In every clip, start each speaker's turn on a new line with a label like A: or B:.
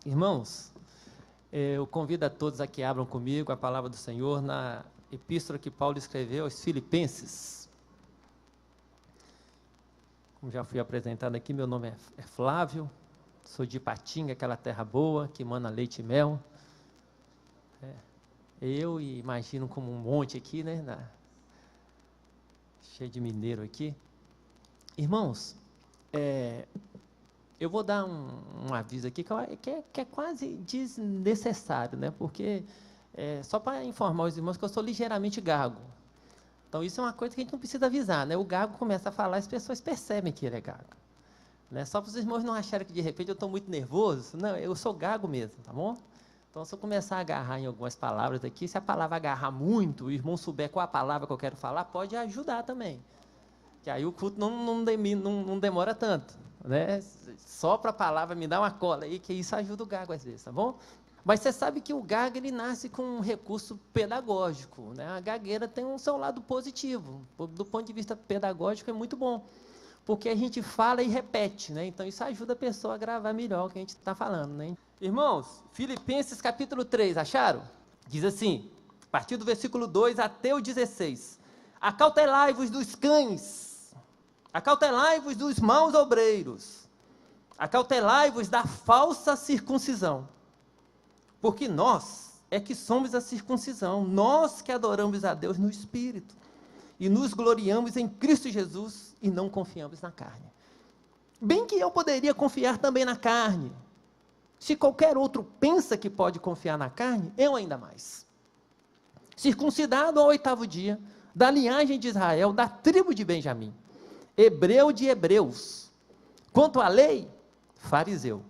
A: Irmãos, eu convido a todos a que abram comigo a palavra do Senhor na epístola que Paulo escreveu aos Filipenses. Como já fui apresentado aqui, meu nome é Flávio, sou de Ipatinga, aquela terra boa, que emana leite e mel. Eu imagino como um monte aqui, né? Cheio de mineiro aqui. Irmãos, eu vou dar um aviso aqui que é quase desnecessário, né? Porque, só para informar os irmãos que eu sou ligeiramente gago. Então, isso é uma coisa que a gente não precisa avisar, né? O gago começa a falar, as pessoas percebem que ele é gago. Né? Só para os irmãos não acharem que, de repente, eu estou muito nervoso. Não, eu sou gago mesmo, tá bom? Então, se eu começar a agarrar em algumas palavras aqui, se a palavra agarrar muito, o irmão souber qual a palavra que eu quero falar, pode ajudar também. Que aí o culto não demora tanto. Né? Só para a palavra me dá uma cola aí, que isso ajuda o gago às vezes, tá bom? Mas você sabe que o gago, ele nasce com um recurso pedagógico, né? A gagueira tem um seu lado positivo, do ponto de vista pedagógico é muito bom, porque a gente fala e repete, né? Então isso ajuda a pessoa a gravar melhor o que a gente está falando, né? Irmãos, Filipenses capítulo 3, acharam? Diz assim, a partir do versículo 2 até o 16, acautelai-vos dos cães, acautelai-vos dos maus obreiros, acautelai-vos da falsa circuncisão, porque nós é que somos a circuncisão, nós que adoramos a Deus no Espírito, e nos gloriamos em Cristo Jesus, e não confiamos na carne. Bem que eu poderia confiar também na carne, se qualquer outro pensa que pode confiar na carne, eu ainda mais. Circuncidado ao 8º dia, da linhagem de Israel, da tribo de Benjamim, hebreu de hebreus, quanto à lei, fariseu,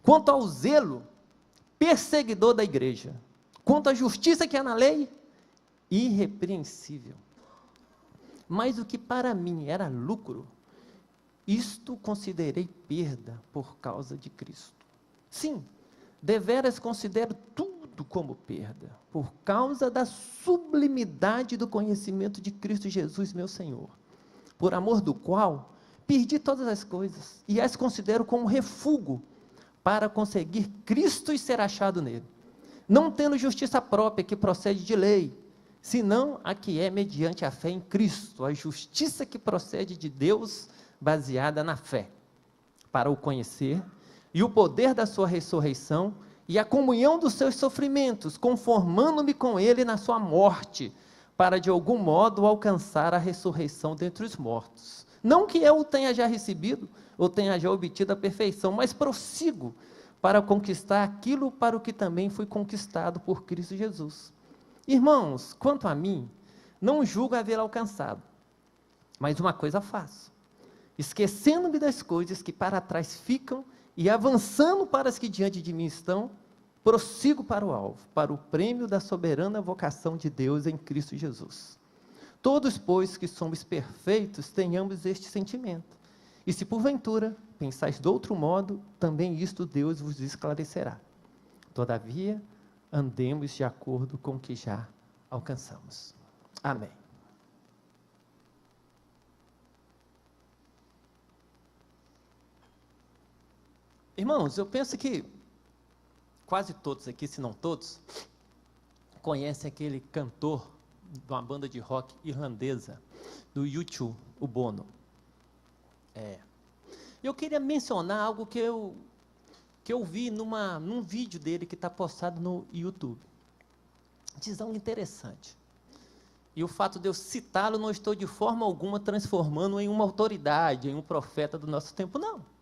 A: quanto ao zelo, perseguidor da igreja, quanto à justiça que há na lei, irrepreensível. Mas o que para mim era lucro, isto considerei perda por causa de Cristo. Sim, deveras considero tudo como perda, por causa da sublimidade do conhecimento de Cristo Jesus, meu Senhor, por amor do qual perdi todas as coisas, e as considero como refúgio, para conseguir Cristo e ser achado nele, não tendo justiça própria que procede de lei, senão a que é mediante a fé em Cristo, a justiça que procede de Deus, baseada na fé, para o conhecer, e o poder da sua ressurreição, e a comunhão dos seus sofrimentos, conformando-me com ele na sua morte, para de algum modo alcançar a ressurreição dentre os mortos. Não que eu o tenha já recebido, ou tenha já obtido a perfeição, mas prossigo para conquistar aquilo para o que também fui conquistado por Cristo Jesus. Irmãos, quanto a mim, não julgo haver alcançado, mas uma coisa faço, esquecendo-me das coisas que para trás ficam, e avançando para as que diante de mim estão, prossigo para o alvo, para o prêmio da soberana vocação de Deus em Cristo Jesus. Todos, pois, que somos perfeitos, tenhamos este sentimento. E se porventura pensais de outro modo, também isto Deus vos esclarecerá. Todavia, andemos de acordo com o que já alcançamos. Amém. Irmãos, eu penso que quase todos aqui, se não todos, conhecem aquele cantor de uma banda de rock irlandesa, do U2, o Bono. Eu queria mencionar algo que eu vi num vídeo dele que está postado no YouTube. Diz algo interessante. E o fato de eu citá-lo, não estou de forma alguma transformando em uma autoridade, em um profeta do nosso tempo, não.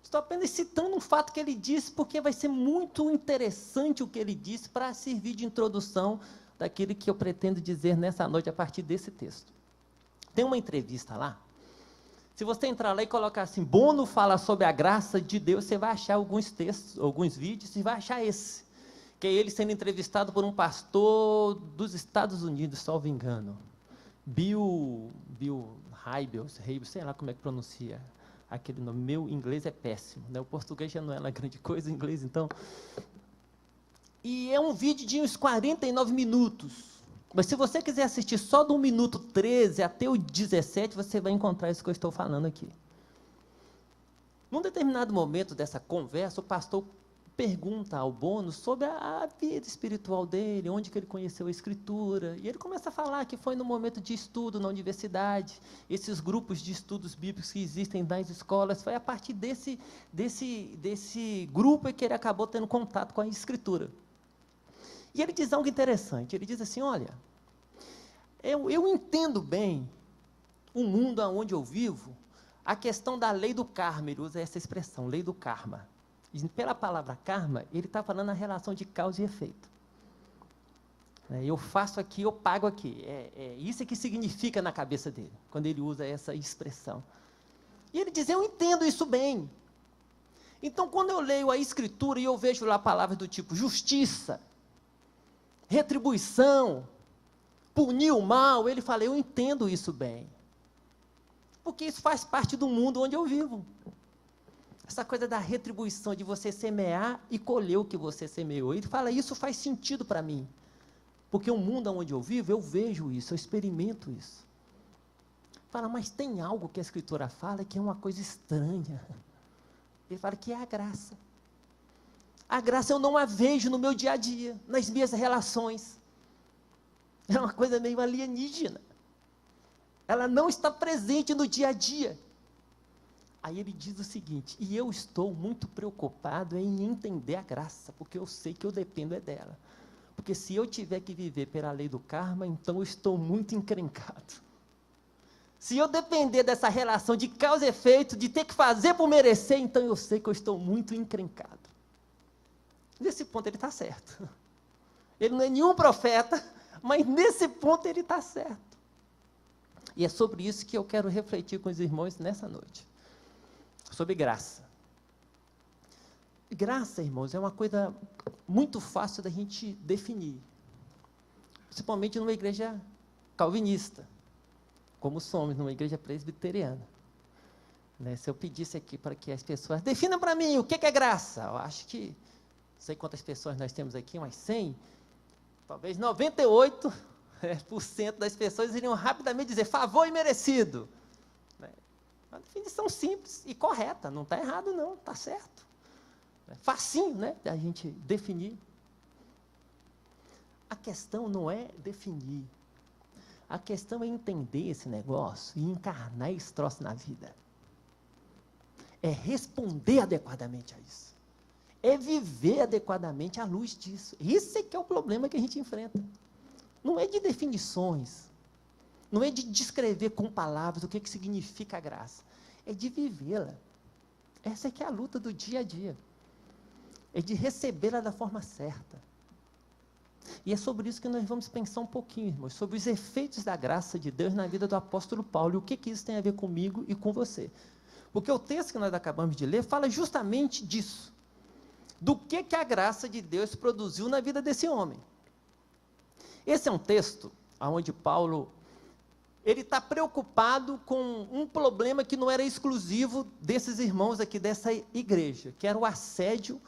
A: Estou apenas citando um fato que ele disse, porque vai ser muito interessante o que ele disse para servir de introdução daquilo que eu pretendo dizer nessa noite a partir desse texto. Tem uma entrevista lá. Se você entrar lá e colocar assim, Bono fala sobre a graça de Deus, você vai achar alguns textos, alguns vídeos, e vai achar esse, que é ele sendo entrevistado por um pastor dos Estados Unidos, salvo engano, Bill Hybels, sei lá como é que pronuncia aquele nome, meu inglês é péssimo, né? O português já não é uma grande coisa, o inglês então, e é um vídeo de uns 49 minutos, mas se você quiser assistir só do 1 minuto 13 até o 17, você vai encontrar isso que eu estou falando aqui. Num determinado momento dessa conversa, o pastor pergunta ao Bonos sobre a vida espiritual dele, onde que ele conheceu a Escritura, e ele começa a falar que foi no momento de estudo na universidade, esses grupos de estudos bíblicos que existem nas escolas, foi a partir desse grupo que ele acabou tendo contato com a Escritura. E ele diz algo interessante, ele diz assim, olha, eu entendo bem o mundo onde eu vivo, a questão da lei do karma, ele usa essa expressão, lei do karma. E pela palavra karma, ele está falando a relação de causa e efeito. Eu faço aqui, eu pago aqui. Isso que significa na cabeça dele, quando ele usa essa expressão. E ele diz, eu entendo isso bem. Então, quando eu leio a Escritura e eu vejo lá palavras do tipo justiça, retribuição, punir o mal, ele fala, eu entendo isso bem. Porque isso faz parte do mundo onde eu vivo. Essa coisa da retribuição, de você semear e colher o que você semeou. Ele fala, isso faz sentido para mim. Porque o mundo onde eu vivo, eu vejo isso, eu experimento isso. Fala, mas tem algo que a Escritura fala que é uma coisa estranha. Ele fala que é a graça. A graça eu não a vejo no meu dia a dia, nas minhas relações. É uma coisa meio alienígena. Ela não está presente no dia a dia. Aí ele diz o seguinte, e eu estou muito preocupado em entender a graça, porque eu sei que eu dependo dela. Porque se eu tiver que viver pela lei do karma, então eu estou muito encrencado. Se eu depender dessa relação de causa e efeito, de ter que fazer por merecer, então eu sei que eu estou muito encrencado. Nesse ponto ele está certo. Ele não é nenhum profeta, mas nesse ponto ele está certo. E é sobre isso que eu quero refletir com os irmãos nessa noite. Sobre graça. Graça, irmãos, é uma coisa muito fácil da gente definir. Principalmente numa igreja calvinista, como somos, numa igreja presbiteriana. Se eu pedisse aqui para que as pessoas definam para mim o que é graça, eu acho que, não sei quantas pessoas nós temos aqui, umas 100, talvez 98% das pessoas iriam rapidamente dizer favor imerecido. Uma definição simples e correta, não está errado não, está certo. Facinho, a gente definir. A questão não é definir, a questão é entender esse negócio e encarnar esse troço na vida. É responder adequadamente a isso. É viver adequadamente à luz disso. Esse é que é o problema que a gente enfrenta. Não é de definições, não é de descrever com palavras o que significa a graça. É de vivê-la. Essa é que é a luta do dia a dia. É de recebê-la da forma certa. E é sobre isso que nós vamos pensar um pouquinho, irmãos, sobre os efeitos da graça de Deus na vida do apóstolo Paulo. E o que isso tem a ver comigo e com você. Porque o texto que nós acabamos de ler fala justamente disso. Do que a graça de Deus produziu na vida desse homem. Esse é um texto onde Paulo, ele está preocupado com um problema que não era exclusivo desses irmãos aqui dessa igreja, que era o assédio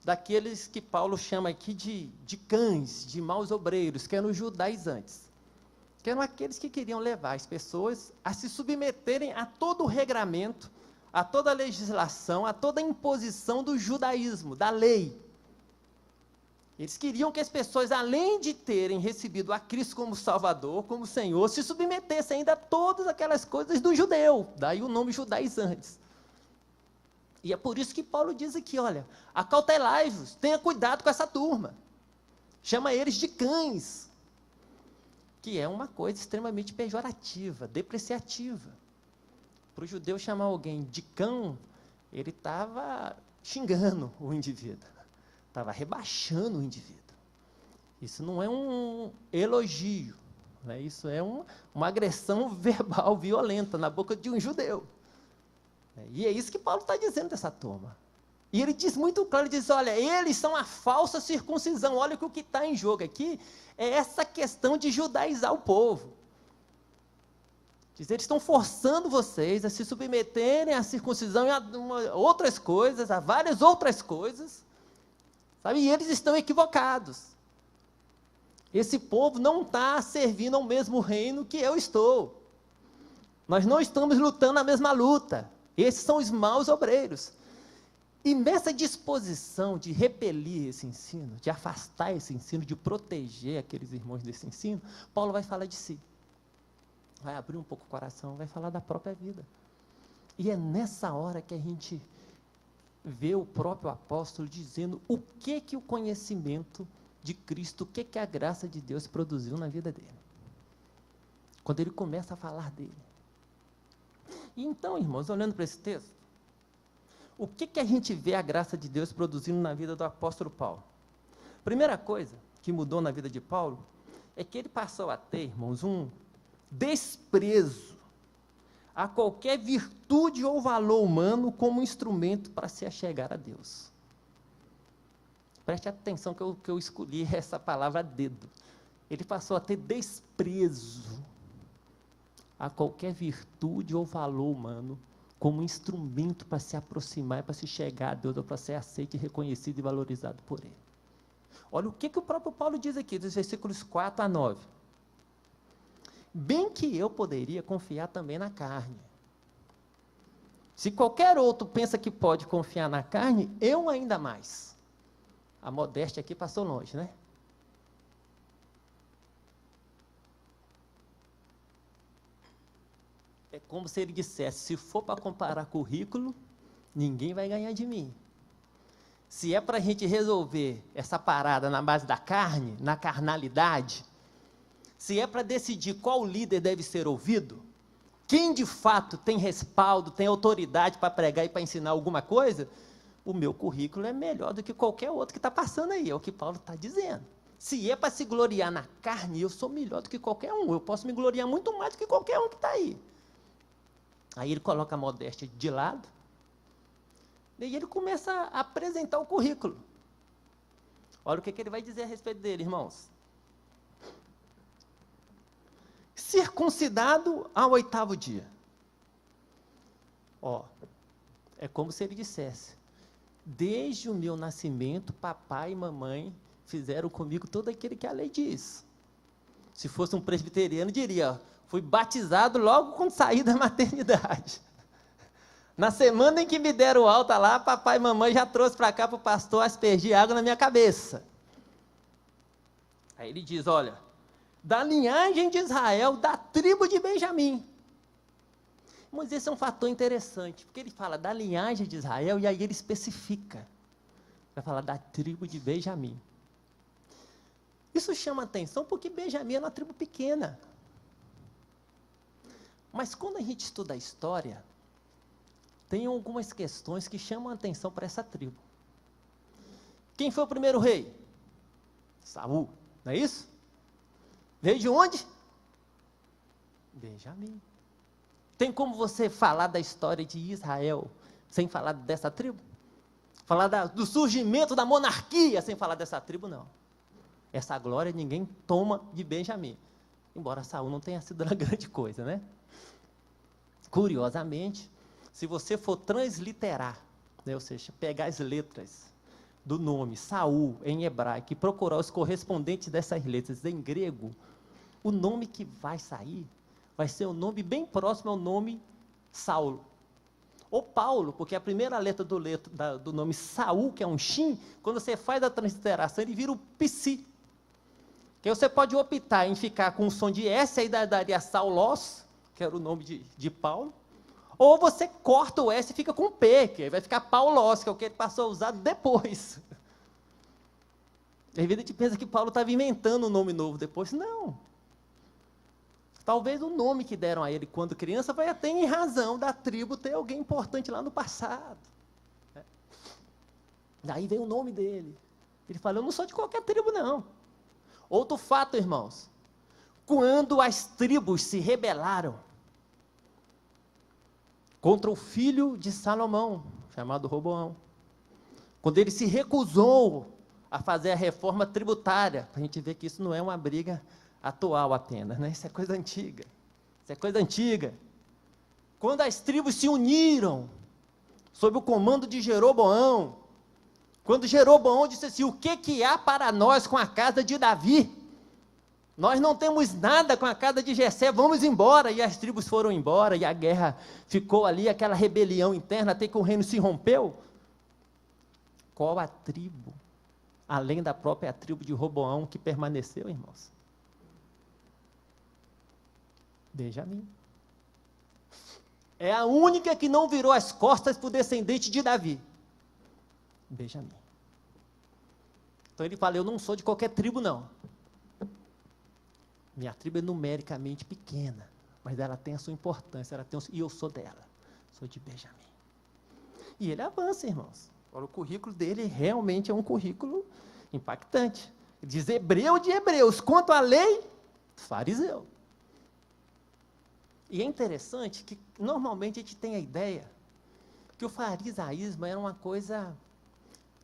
A: daqueles que Paulo chama aqui de cães, de maus obreiros, que eram os judaizantes, que eram aqueles que queriam levar as pessoas a se submeterem a todo o regramento, a toda a legislação, a toda a imposição do judaísmo, da lei. Eles queriam que as pessoas, além de terem recebido a Cristo como Salvador, como Senhor, se submetessem ainda a todas aquelas coisas do judeu, daí o nome judaizantes. E é por isso que Paulo diz aqui, olha, acautelai-vos, tenha cuidado com essa turma, chama eles de cães, que é uma coisa extremamente pejorativa, depreciativa. Para o judeu chamar alguém de cão, ele estava xingando o indivíduo. Estava rebaixando o indivíduo. Isso não é um elogio, isso é uma agressão verbal violenta na boca de um judeu. E é isso que Paulo está dizendo dessa turma. E ele diz muito claro, ele diz, olha, eles são a falsa circuncisão. Olha que o que está em jogo aqui é essa questão de judaizar o povo. Diz, eles estão forçando vocês a se submeterem à circuncisão e a outras coisas, a várias outras coisas, sabe? E eles estão equivocados. Esse povo não está servindo ao mesmo reino que eu estou. Nós não estamos lutando a mesma luta. Esses são os maus obreiros. E nessa disposição de repelir esse ensino, de afastar esse ensino, de proteger aqueles irmãos desse ensino, Paulo vai falar de si. Vai abrir um pouco o coração, vai falar da própria vida. E é nessa hora que a gente vê o próprio apóstolo dizendo o que o conhecimento de Cristo, o que a graça de Deus produziu na vida dele. Quando ele começa a falar dele. E então, irmãos, olhando para esse texto, o que a gente vê a graça de Deus produzindo na vida do apóstolo Paulo? Primeira coisa que mudou na vida de Paulo é que ele passou a ter, irmãos, um desprezo a qualquer virtude ou valor humano como instrumento para se achegar a Deus. Preste atenção que eu escolhi essa palavra a dedo. Ele passou a ter desprezo a qualquer virtude ou valor humano como instrumento para se aproximar, para se chegar a Deus, ou para ser aceito, reconhecido e valorizado por Ele. Olha o que o próprio Paulo diz aqui, dos versículos 4 a 9. Bem que eu poderia confiar também na carne. Se qualquer outro pensa que pode confiar na carne, eu ainda mais. A modéstia aqui passou longe, né? É como se ele dissesse, se for para comparar currículo, ninguém vai ganhar de mim. Se é para a gente resolver essa parada na base da carne, na carnalidade, se é para decidir qual líder deve ser ouvido, quem de fato tem respaldo, tem autoridade para pregar e para ensinar alguma coisa, o meu currículo é melhor do que qualquer outro que está passando aí, é o que Paulo está dizendo. Se é para se gloriar na carne, eu sou melhor do que qualquer um, eu posso me gloriar muito mais do que qualquer um que está aí. Aí ele coloca a modéstia de lado, e ele começa a apresentar o currículo. Olha o que ele vai dizer a respeito dele, irmãos. Circuncidado ao 8º dia. É como se ele dissesse, desde o meu nascimento, papai e mamãe fizeram comigo tudo aquilo que a lei diz. Se fosse um presbiteriano, diria, fui batizado logo quando saí da maternidade. Na semana em que me deram alta lá, papai e mamãe já trouxe para cá para o pastor aspergir água na minha cabeça. Aí ele diz, olha, da linhagem de Israel, da tribo de Benjamim. Mas esse é um fator interessante, porque ele fala da linhagem de Israel, e aí ele especifica. Vai falar da tribo de Benjamim. Isso chama atenção, porque Benjamim é uma tribo pequena. Mas quando a gente estuda a história, tem algumas questões que chamam a atenção para essa tribo. Quem foi o primeiro rei? Saul, não é isso? Veio de onde? Benjamim. Tem como você falar da história de Israel sem falar dessa tribo? Falar do surgimento da monarquia sem falar dessa tribo, não. Essa glória ninguém toma de Benjamim. Embora Saul não tenha sido uma grande coisa, né? Curiosamente, se você for transliterar, né, ou seja, pegar as letras do nome Saul em hebraico e procurar os correspondentes dessas letras em grego, o nome que vai sair vai ser um nome bem próximo ao nome Saulo. Ou Paulo, porque a primeira letra do nome Saul, que é um shin, quando você faz a transliteração, ele vira o psi. Que você pode optar em ficar com o som de S, aí daria Saulos, que era o nome de Paulo, ou você corta o S e fica com o P, que aí vai ficar Paulos, que é o que ele passou a usar depois. Às vezes a gente pensa que Paulo estava inventando um nome novo depois. Não. Talvez o nome que deram a ele quando criança vai até em razão da tribo ter alguém importante lá no passado. Daí vem o nome dele. Ele fala, eu não sou de qualquer tribo, não. Outro fato, irmãos. Quando as tribos se rebelaram contra o filho de Salomão, chamado Roboão, quando ele se recusou a fazer a reforma tributária, para a gente ver que isso não é uma briga atual apenas, né? Isso é coisa antiga. Isso é coisa antiga. Quando as tribos se uniram sob o comando de Jeroboão, quando Jeroboão disse assim, o que há para nós com a casa de Davi? Nós não temos nada com a casa de Jessé, vamos embora. E as tribos foram embora, e a guerra ficou ali, aquela rebelião interna, até que o reino se rompeu. qual a tribo, além da própria tribo de Roboão, que permaneceu, irmãos? Benjamim. É a única que não virou as costas para o descendente de Davi. Benjamim. Então ele fala, eu não sou de qualquer tribo, não. Minha tribo é numericamente pequena, mas ela tem a sua importância, e eu sou dela. Sou de Benjamim. E ele avança, irmãos. Agora, o currículo dele realmente é um currículo impactante. Ele diz, hebreu de hebreus, quanto à lei, fariseu. E é interessante que, normalmente, a gente tem a ideia que o farisaísmo era uma coisa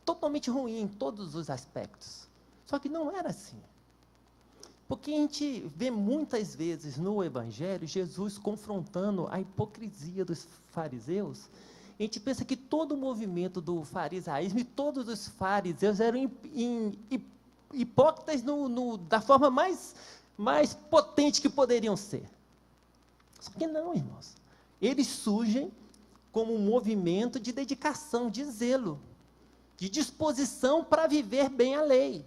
A: totalmente ruim em todos os aspectos. Só que não era assim. Porque a gente vê muitas vezes no Evangelho, Jesus confrontando a hipocrisia dos fariseus. A gente pensa que todo o movimento do farisaísmo e todos os fariseus eram hipócritas da forma mais potente que poderiam ser. Só que não, irmãos. Eles surgem como um movimento de dedicação, de zelo, de disposição para viver bem a lei.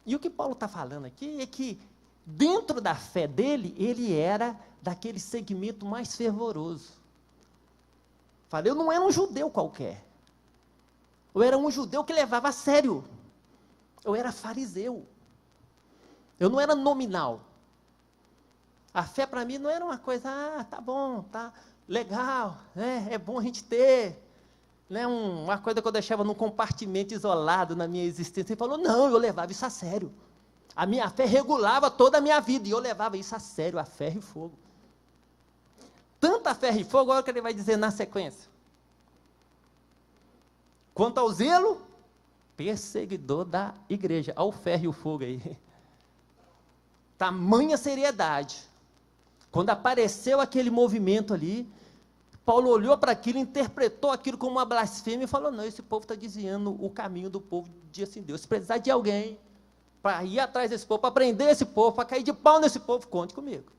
A: E o que Paulo está falando aqui é que, dentro da fé dele, ele era daquele segmento mais fervoroso. Falei, eu não era um judeu qualquer. Eu era um judeu que levava a sério. Eu era fariseu. Eu não era nominal. A fé para mim não era uma coisa, tá bom, tá legal, né? É bom a gente ter. Né, uma coisa que eu deixava num compartimento isolado na minha existência. Ele falou, não, eu levava isso a sério. A minha fé regulava toda a minha vida, e eu levava isso a sério, a ferro e fogo. Tanto a ferro e fogo, olha o que ele vai dizer na sequência. Quanto ao zelo, perseguidor da igreja. Olha o ferro e o fogo aí. Tamanha seriedade. Quando apareceu aquele movimento ali, Paulo olhou para aquilo, interpretou aquilo como uma blasfêmia e falou, não, esse povo está desviando o caminho do povo de assim, Deus. Se precisar de alguém para ir atrás desse povo, para prender esse povo, para cair de pau nesse povo, conte comigo.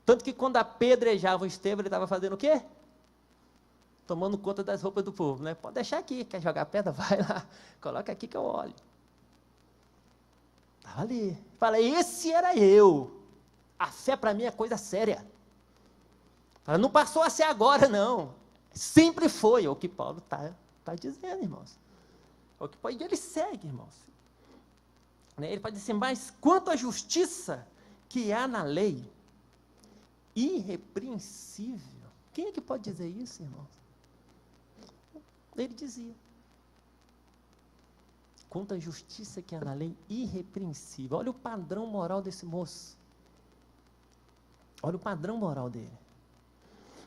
A: Tanto que quando apedrejavam o Estevão, ele estava fazendo o quê? Tomando conta das roupas do povo, né? Pode deixar aqui, quer jogar pedra? Vai lá, coloca aqui que eu olho. Estava ali. Fala, esse era eu. A fé para mim é coisa séria. Não passou a ser agora, não. Sempre foi, é o que Paulo está dizendo, irmãos. É o que ele segue, irmãos. Ele pode dizer, mas quanto à justiça que há na lei, irrepreensível. Quem é que pode dizer isso, irmãos? Ele dizia. Quanto à justiça que há na lei, irrepreensível. Olha o padrão moral desse moço. Olha o padrão moral dele.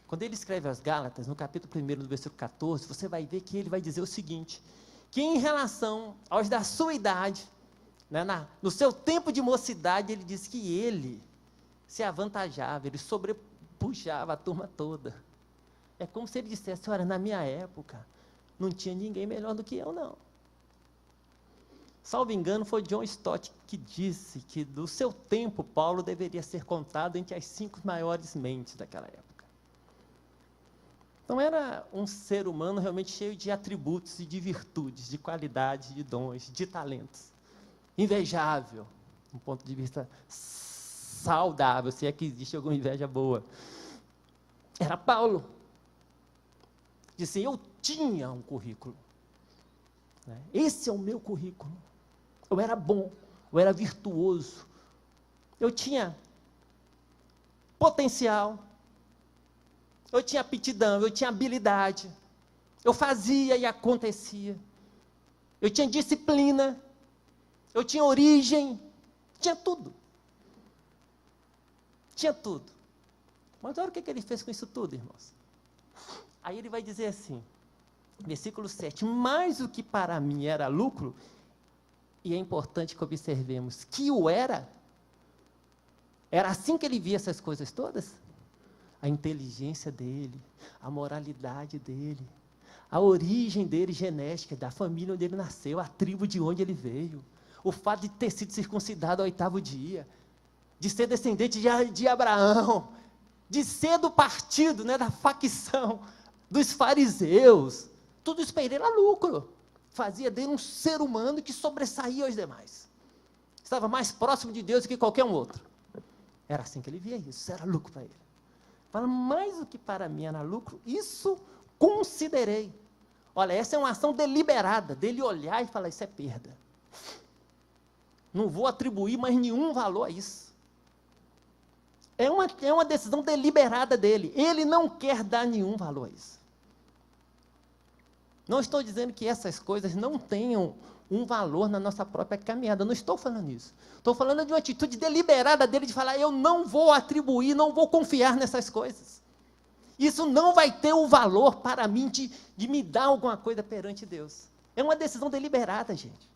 A: Quando ele escreve aos Gálatas, no capítulo 1, no versículo 14, você vai ver que ele vai dizer o seguinte, que em relação aos da sua idade, né, no seu tempo de mocidade, ele diz que ele se avantajava, ele sobrepujava a turma toda. É como se ele dissesse, olha, na minha época, não tinha ninguém melhor do que eu, não. Salvo engano, foi John Stott que disse que, do seu tempo, Paulo deveria ser contado entre as 5 maiores mentes daquela época. Então, era um ser humano realmente cheio de atributos e de virtudes, de qualidades, de dons, de talentos. Invejável, do ponto de vista saudável, se é que existe alguma inveja boa. Era Paulo. Disse, eu tinha um currículo. Esse é o meu currículo. Eu era bom, eu era virtuoso. Eu tinha potencial. Eu tinha aptidão, eu tinha habilidade, eu fazia e acontecia, eu tinha disciplina, eu tinha origem, tinha tudo. Tinha tudo. Mas olha o que ele fez com isso tudo, irmãos. Aí ele vai dizer assim, versículo 7, mas o que para mim era lucro, e é importante que observemos que era assim que ele via essas coisas todas? A inteligência dele, a moralidade dele, a origem dele genética, da família onde ele nasceu, a tribo de onde ele veio, o fato de ter sido circuncidado ao 8º dia, de ser descendente de Abraão, de ser do partido, né, da facção dos fariseus. Tudo isso para ele era lucro. Fazia dele um ser humano que sobressaía aos demais. Estava mais próximo de Deus do que qualquer um outro. Era assim que ele via isso, isso era lucro para ele. Fala, mais do que para mim era lucro, isso considerei. Olha, essa é uma ação deliberada, dele olhar e falar, isso é perda. Não vou atribuir mais nenhum valor a isso. É uma decisão deliberada dele. Ele não quer dar nenhum valor a isso. Não estou dizendo que essas coisas não tenham um valor na nossa própria caminhada. Não estou falando isso. Estou falando de uma atitude deliberada dele de falar, eu não vou atribuir, não vou confiar nessas coisas. Isso não vai ter o valor para mim de me dar alguma coisa perante Deus. É uma decisão deliberada, gente.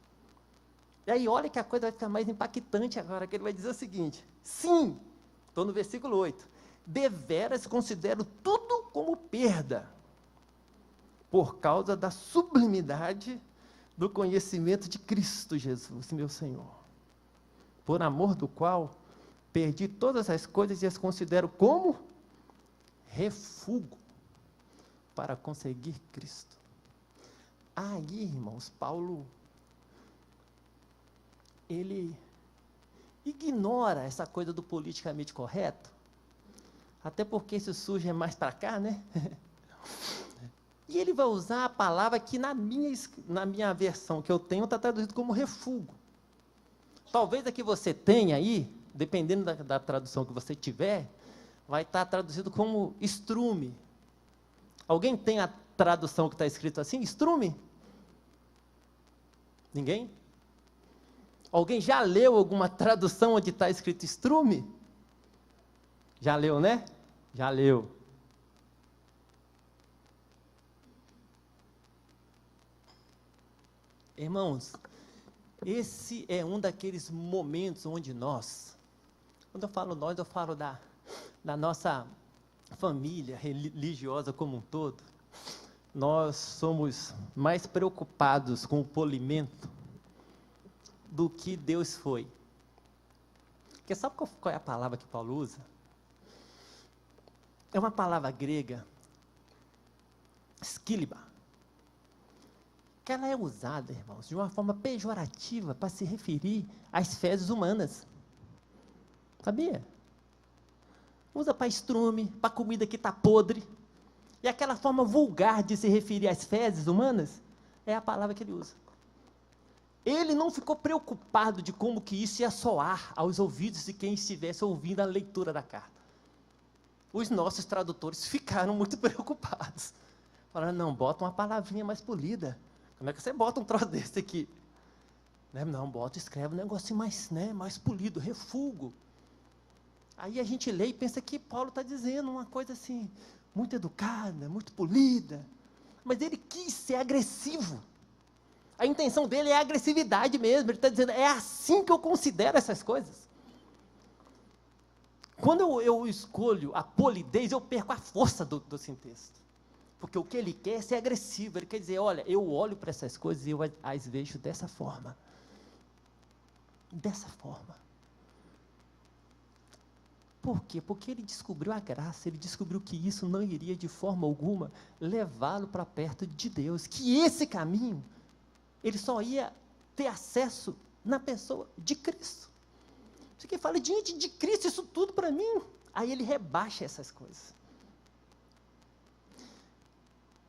A: E aí, olha que a coisa vai ficar mais impactante agora, que ele vai dizer o seguinte, sim, estou no versículo 8, deveras considero tudo como perda, por causa da sublimidade do conhecimento de Cristo Jesus, meu Senhor, por amor do qual perdi todas as coisas e as considero como refúgio para conseguir Cristo. Aí, irmãos, Paulo, ele ignora essa coisa do politicamente correto, até porque isso surge mais para cá, né? E ele vai usar a palavra que na minha versão que eu tenho está traduzido como refúgio. Talvez a que você tenha aí, dependendo da tradução que você tiver, vai estar traduzido como estrume. Alguém tem a tradução que está escrito assim, estrume? Ninguém? Alguém já leu alguma tradução onde está escrito estrume? Já leu, né? Já leu. Irmãos, esse é um daqueles momentos onde nós, quando eu falo nós, eu falo da nossa família religiosa como um todo, nós somos mais preocupados com o polimento do que Deus foi. Porque sabe qual é a palavra que Paulo usa? É uma palavra grega, skiliba, que ela é usada, irmãos, de uma forma pejorativa para se referir às fezes humanas. Sabia? Usa para estrume, para comida que está podre. E aquela forma vulgar de se referir às fezes humanas é a palavra que ele usa. Ele não ficou preocupado de como que isso ia soar aos ouvidos de quem estivesse ouvindo a leitura da carta. Os nossos tradutores ficaram muito preocupados. Falaram, não, bota uma palavrinha mais polida. Como é que você bota um troço desse aqui? Não, escreve um negocinho mais polido, refúgio. Aí a gente lê e pensa que Paulo está dizendo uma coisa assim, muito educada, muito polida. Mas ele quis ser agressivo. A intenção dele é a agressividade mesmo. Ele está dizendo, é assim que eu considero essas coisas. Quando eu escolho a polidez, eu perco a força do texto. Porque o que ele quer é ser agressivo. Ele quer dizer, olha, eu olho para essas coisas e eu as vejo dessa forma. Dessa forma. Por quê? Porque ele descobriu a graça, ele descobriu que isso não iria de forma alguma levá-lo para perto de Deus. Que esse caminho, ele só ia ter acesso na pessoa de Cristo. Você que fala, diante de Cristo, isso tudo para mim. Aí ele rebaixa essas coisas.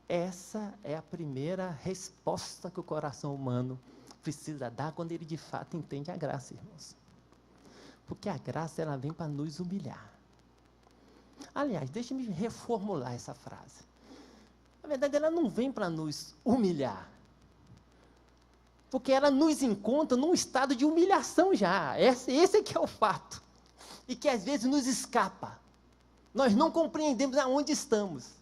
A: Essa é a primeira resposta que o coração humano precisa dar quando ele de fato entende a graça, irmãos. Porque a graça, ela vem para nos humilhar. Aliás, deixe-me reformular essa frase. Na verdade, ela não vem para nos humilhar. Porque ela nos encontra num estado de humilhação já. Esse é que é o fato. E que às vezes nos escapa. Nós não compreendemos aonde estamos.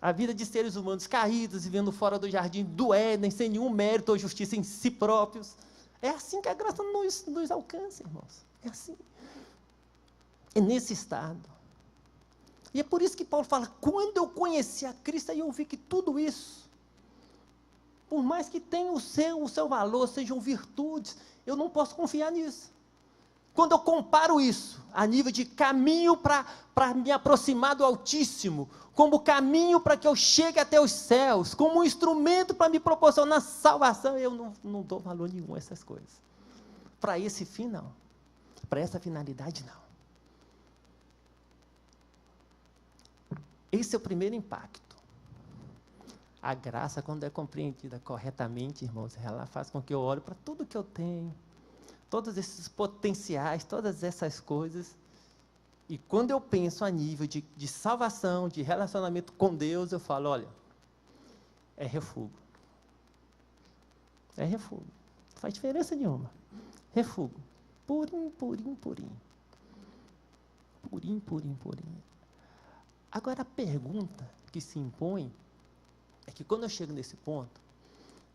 A: A vida de seres humanos caídos, vivendo fora do jardim do Éden, sem nenhum mérito ou justiça em si próprios. É assim que a graça nos alcança, irmãos. É assim. É nesse estado. E é por isso que Paulo fala, quando eu conheci a Cristo, aí eu vi que tudo isso, por mais que tenha o seu valor, sejam virtudes, eu não posso confiar nisso. Quando eu comparo isso a nível de caminho para me aproximar do Altíssimo, como caminho para que eu chegue até os céus, como um instrumento para me proporcionar salvação, eu não dou valor nenhum a essas coisas. Para esse fim, não. Para essa finalidade, não. Esse é o primeiro impacto. A graça, quando é compreendida corretamente, irmãos, ela faz com que eu olhe para tudo que eu tenho, todos esses potenciais, todas essas coisas, e quando eu penso a nível de salvação, de relacionamento com Deus, eu falo, olha, é refúgio. É refúgio. Não faz diferença nenhuma. Refúgio. Purinho, purinho, purinho. Purinho, purinho, purinho. Agora, a pergunta que se impõe é que quando eu chego nesse ponto,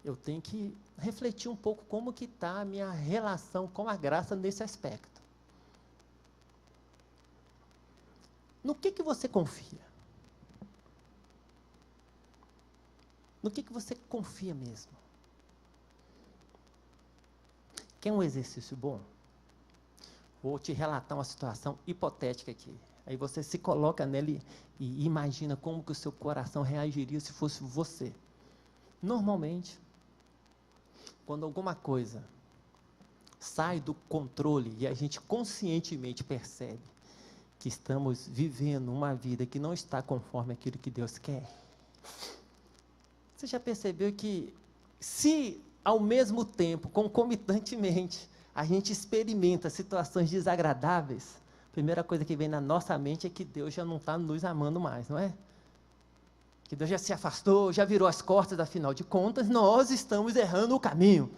A: eu tenho que refletir um pouco como que está a minha relação com a graça nesse aspecto. No que você confia? No que você confia mesmo? Quer um exercício bom? Vou te relatar uma situação hipotética aqui. Aí você se coloca nele e imagina como que o seu coração reagiria se fosse você. Normalmente, quando alguma coisa sai do controle e a gente conscientemente percebe que estamos vivendo uma vida que não está conforme aquilo que Deus quer, você já percebeu que se ao mesmo tempo, concomitantemente, a gente experimenta situações desagradáveis, a primeira coisa que vem na nossa mente é que Deus já não está nos amando mais, não é? Que Deus já se afastou, já virou as costas, afinal de contas, nós estamos errando o caminho.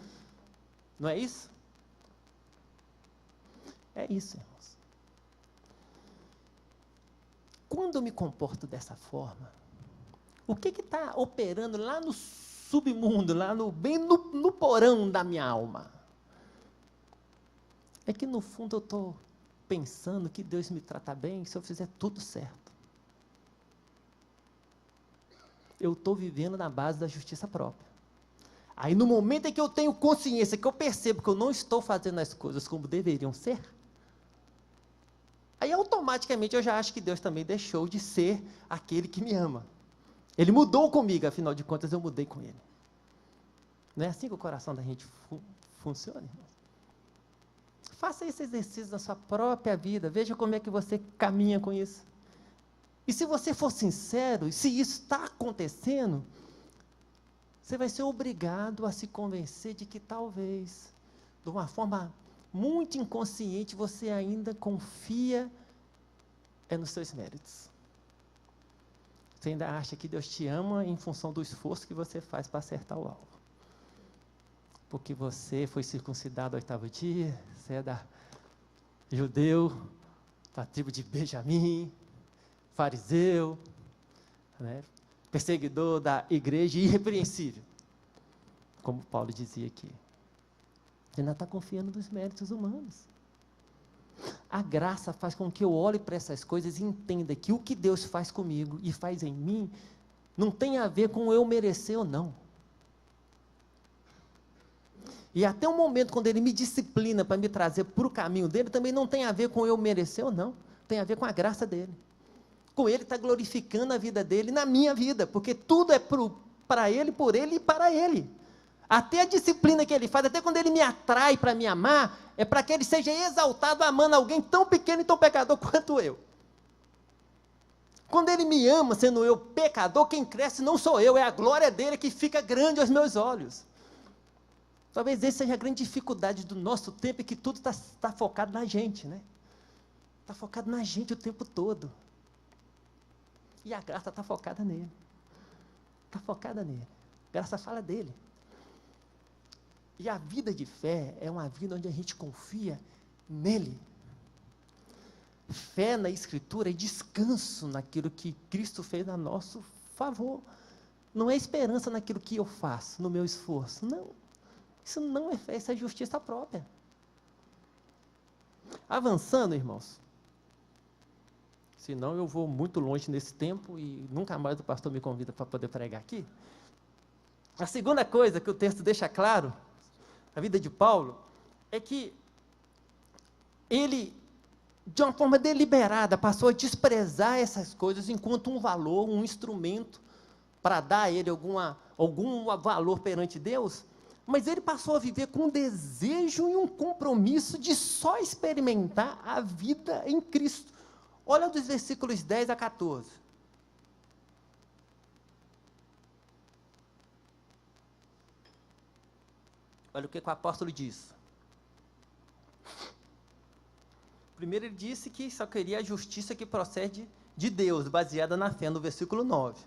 A: Não é isso? É isso, irmãos. Quando eu me comporto dessa forma, o que está operando lá no submundo, bem no porão da minha alma? É que no fundo eu estou pensando que Deus me trata bem se eu fizer tudo certo. Eu estou vivendo na base da justiça própria. Aí no momento em que eu tenho consciência, que eu percebo que eu não estou fazendo as coisas como deveriam ser, aí automaticamente eu já acho que Deus também deixou de ser aquele que me ama. Ele mudou comigo, afinal de contas eu mudei com Ele. Não é assim que o coração da gente funciona, irmão? Faça esse exercício na sua própria vida, veja como é que você caminha com isso. E se você for sincero, e se isso está acontecendo, você vai ser obrigado a se convencer de que talvez, de uma forma muito inconsciente, você ainda confia nos seus méritos. Você ainda acha que Deus te ama em função do esforço que você faz para acertar o alvo. Porque você foi circuncidado ao 8º dia, você é judeu, da tribo de Benjamim, fariseu, né, perseguidor da igreja, irrepreensível, como Paulo dizia aqui. Você ainda está confiando nos méritos humanos. A graça faz com que eu olhe para essas coisas e entenda que o que Deus faz comigo e faz em mim não tem a ver com eu merecer ou não. E até o momento quando Ele me disciplina para me trazer para o caminho dEle, também não tem a ver com eu merecer ou não, tem a ver com a graça dEle. Com Ele está glorificando a vida dEle na minha vida, porque tudo é para Ele, por Ele e para Ele. Até a disciplina que Ele faz, até quando Ele me atrai para me amar, é para que Ele seja exaltado amando alguém tão pequeno e tão pecador quanto eu. Quando Ele me ama, sendo eu pecador, quem cresce não sou eu, é a glória dEle que fica grande aos meus olhos. Talvez essa seja a grande dificuldade do nosso tempo, é que tudo está focado na gente, né? Está focado na gente o tempo todo. E a graça está focada nele. Está focada nele. A graça fala dele. E a vida de fé é uma vida onde a gente confia nele. Fé na Escritura é descanso naquilo que Cristo fez a nosso favor. Não é esperança naquilo que eu faço, no meu esforço. Não. Isso não é fé, isso é justiça própria. Avançando, irmãos. Senão eu vou muito longe nesse tempo e nunca mais o pastor me convida para poder pregar aqui. A segunda coisa que o texto deixa claro, na vida de Paulo, é que ele, de uma forma deliberada, passou a desprezar essas coisas enquanto um valor, um instrumento para dar a ele algum valor perante Deus, mas ele passou a viver com um desejo e um compromisso de só experimentar a vida em Cristo. Olha dos versículos 10 a 14. Olha o que o apóstolo diz. Primeiro ele disse que só queria a justiça que procede de Deus, baseada na fé, no versículo 9.